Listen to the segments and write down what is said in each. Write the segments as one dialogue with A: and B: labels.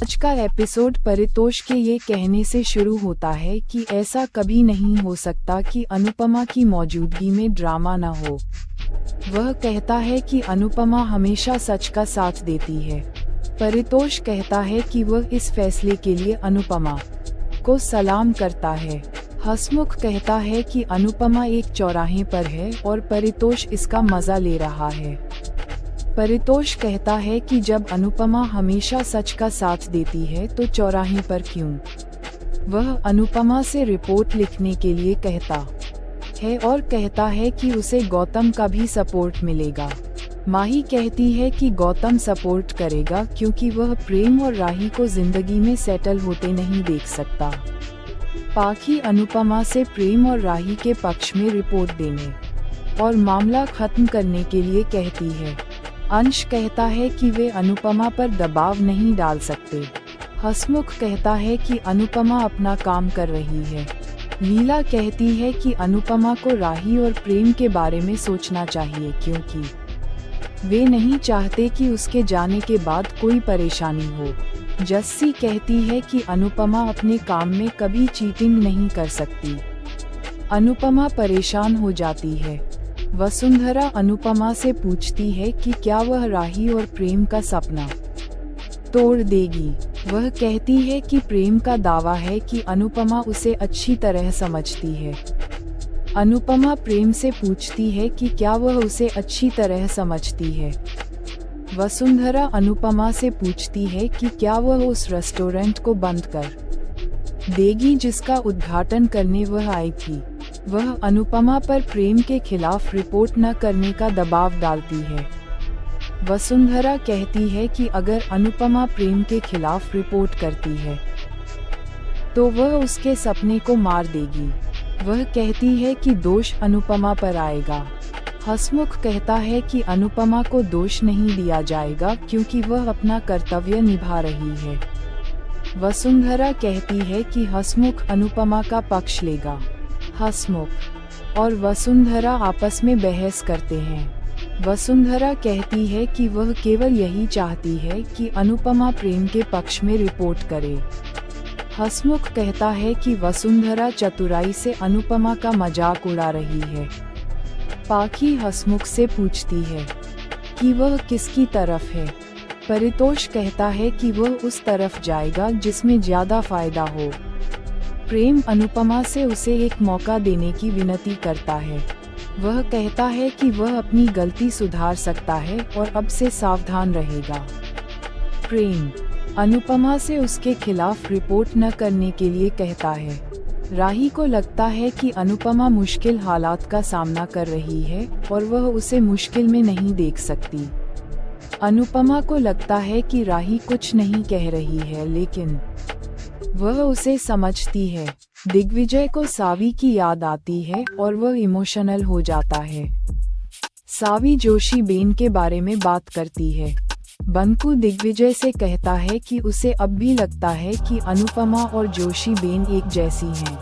A: आज का एपिसोड परितोष के ये कहने से शुरू होता है कि ऐसा कभी नहीं हो सकता कि अनुपमा की मौजूदगी में ड्रामा न हो। वह कहता है कि अनुपमा हमेशा सच का साथ देती है। परितोष कहता है कि वह इस फैसले के लिए अनुपमा को सलाम करता है। हसमुख कहता है कि अनुपमा एक चौराहे पर है और परितोष इसका मजा ले रहा है। परितोष कहता है कि जब अनुपमा हमेशा सच का साथ देती है तो चौराहे पर क्यों? वह अनुपमा से रिपोर्ट लिखने के लिए कहता है और कहता है कि उसे गौतम का भी सपोर्ट मिलेगा। माही कहती है कि गौतम सपोर्ट करेगा क्योंकि वह प्रेम और राही को जिंदगी में सेटल होते नहीं देख सकता। पाखी अनुपमा से प्रेम और राही के पक्ष में रिपोर्ट देने और मामला खत्म करने के लिए कहती है। अंश कहता है कि वे अनुपमा पर दबाव नहीं डाल सकते। हसमुख कहता है कि अनुपमा अपना काम कर रही है। लीला कहती है कि अनुपमा को राही और प्रेम के बारे में सोचना चाहिए क्योंकि वे नहीं चाहते कि उसके जाने के बाद कोई परेशानी हो। जस्सी कहती है कि अनुपमा अपने काम में कभी चीटिंग नहीं कर सकती। अनुपमा परेशान हो जाती है। वसुंधरा अनुपमा से पूछती है कि क्या वह राही और प्रेम का सपना तोड़ देगी। वह कहती है कि प्रेम का दावा है कि अनुपमा उसे अच्छी तरह समझती है। अनुपमा प्रेम से पूछती है कि क्या वह उसे अच्छी तरह समझती है। वसुंधरा अनुपमा से पूछती है कि क्या वह उस रेस्टोरेंट को बंद कर देगी जिसका उद्घाटन करने वह आई थी। वह अनुपमा पर प्रेम के खिलाफ रिपोर्ट न करने का दबाव डालती है। वसुंधरा कहती है कि अगर अनुपमा प्रेम के खिलाफ रिपोर्ट करती है तो वह उसके सपने को मार देगी। वह कहती है कि दोष अनुपमा पर आएगा। हसमुख कहता है कि अनुपमा को दोष नहीं दिया जाएगा क्योंकि वह अपना कर्तव्य निभा रही है। वसुंधरा कहती है कि हसमुख अनुपमा का पक्ष लेगा। हसमुख और वसुंधरा आपस में बहस करते हैं। वसुंधरा कहती है कि वह केवल यही चाहती है कि अनुपमा प्रेम के पक्ष में रिपोर्ट करे। हसमुख कहता है कि वसुंधरा चतुराई से अनुपमा का मजाक उड़ा रही है। पाखी हसमुख से पूछती है कि वह किसकी तरफ है। परितोष कहता है कि वह उस तरफ जाएगा जिसमें ज्यादा फायदा हो। प्रेम अनुपमा से उसे एक मौका देने की विनती करता है। वह कहता है कि वह अपनी गलती सुधार सकता है और अब से सावधान रहेगा। प्रेम अनुपमा से उसके खिलाफ रिपोर्ट न करने के लिए कहता है। राही को लगता है कि अनुपमा मुश्किल हालात का सामना कर रही है और वह उसे मुश्किल में नहीं देख सकती। अनुपमा को लगता है कि राही कुछ नहीं कह रही है लेकिन वह उसे समझती है। दिग्विजय को सावी की याद आती है और वह इमोशनल हो जाता है। सावी जोशी बेन के बारे में बात करती है। बंकू दिग्विजय से कहता है कि उसे अब भी लगता है कि अनुपमा और जोशी बेन एक जैसी हैं।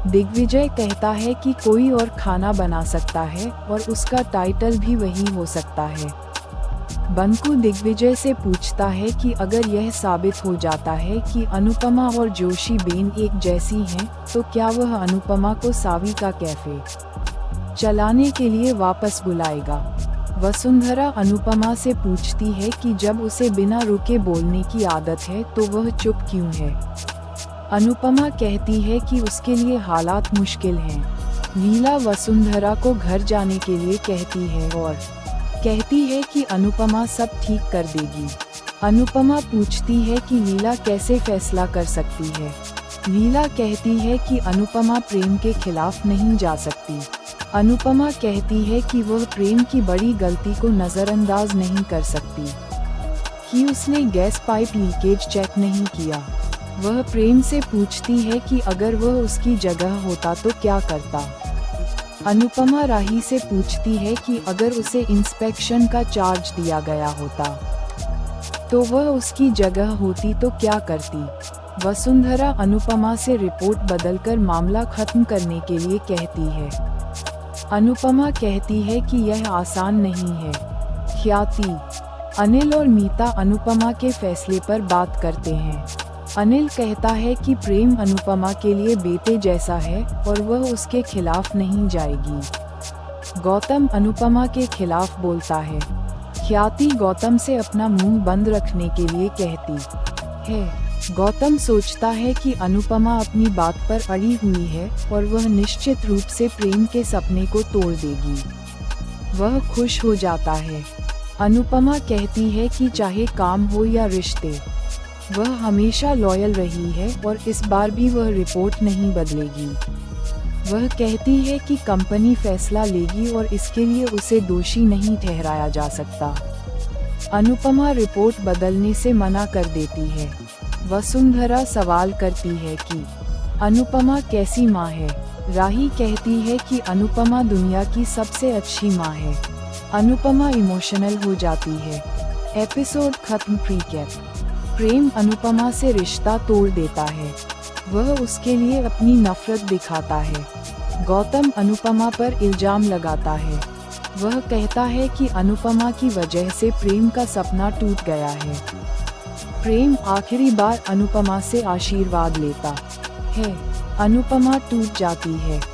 A: दिग्विजय कहता है कि कोई और खाना बना सकता है और उसका टाइटल भी वही हो सकता है। बंकू दिग्विजय से पूछता है कि अगर यह साबित हो जाता है कि अनुपमा और जोशी बेन एक जैसी हैं, तो क्या वह अनुपमा को सावी का कैफे चलाने के लिए वापस बुलाएगा। वसुंधरा अनुपमा से पूछती है कि जब उसे बिना रुके बोलने की आदत है तो वह चुप क्यों है। अनुपमा कहती है कि उसके लिए हालात मुश्किल हैं। लीला वसुंधरा को घर जाने के लिए कहती है और कहती है कि अनुपमा सब ठीक कर देगी। अनुपमा पूछती है कि लीला कैसे फैसला कर सकती है। लीला कहती है कि अनुपमा प्रेम के खिलाफ नहीं जा सकती। अनुपमा कहती है कि वह प्रेम की बड़ी गलती को नज़रअंदाज नहीं कर सकती कि उसने गैस पाइप लीकेज चेक नहीं किया। वह प्रेम से पूछती है कि अगर वह उसकी जगह होता तो क्या करता। अनुपमा राही से पूछती है कि अगर उसे इंस्पेक्शन का चार्ज दिया गया होता तो वह उसकी जगह होती तो क्या करती। वसुंधरा अनुपमा से रिपोर्ट बदलकर मामला खत्म करने के लिए कहती है। अनुपमा कहती है कि यह आसान नहीं है। ख्याति अनिल और मीता अनुपमा के फैसले पर बात करते हैं। अनिल कहता है कि प्रेम अनुपमा के लिए बेटे जैसा है और वह उसके खिलाफ नहीं जाएगी। गौतम अनुपमा के खिलाफ बोलता है। ख्याति गौतम से अपना मुंह बंद रखने के लिए कहती है। गौतम सोचता है कि अनुपमा अपनी बात पर अड़ी हुई है और वह निश्चित रूप से प्रेम के सपने को तोड़ देगी। वह खुश हो जाता है। अनुपमा कहती है कि चाहे काम हो या रिश्ते, वह हमेशा लॉयल रही है और इस बार भी वह रिपोर्ट नहीं बदलेगी। वह कहती है कि कंपनी फैसला लेगी और इसके लिए उसे दोषी नहीं ठहराया जा सकता। अनुपमा रिपोर्ट बदलने से मना कर देती है। वसुंधरा सवाल करती है कि अनुपमा कैसी माँ है। राही कहती है कि अनुपमा दुनिया की सबसे अच्छी माँ है। अनुपमा इमोशनल हो जाती है। एपिसोड खत्म। प्रीकैप। प्रेम अनुपमा से रिश्ता तोड़ देता है। वह उसके लिए अपनी नफरत दिखाता है। गौतम अनुपमा पर इल्जाम लगाता है। वह कहता है कि अनुपमा की वजह से प्रेम का सपना टूट गया है। प्रेम आखिरी बार अनुपमा से आशीर्वाद लेता है। अनुपमा टूट जाती है।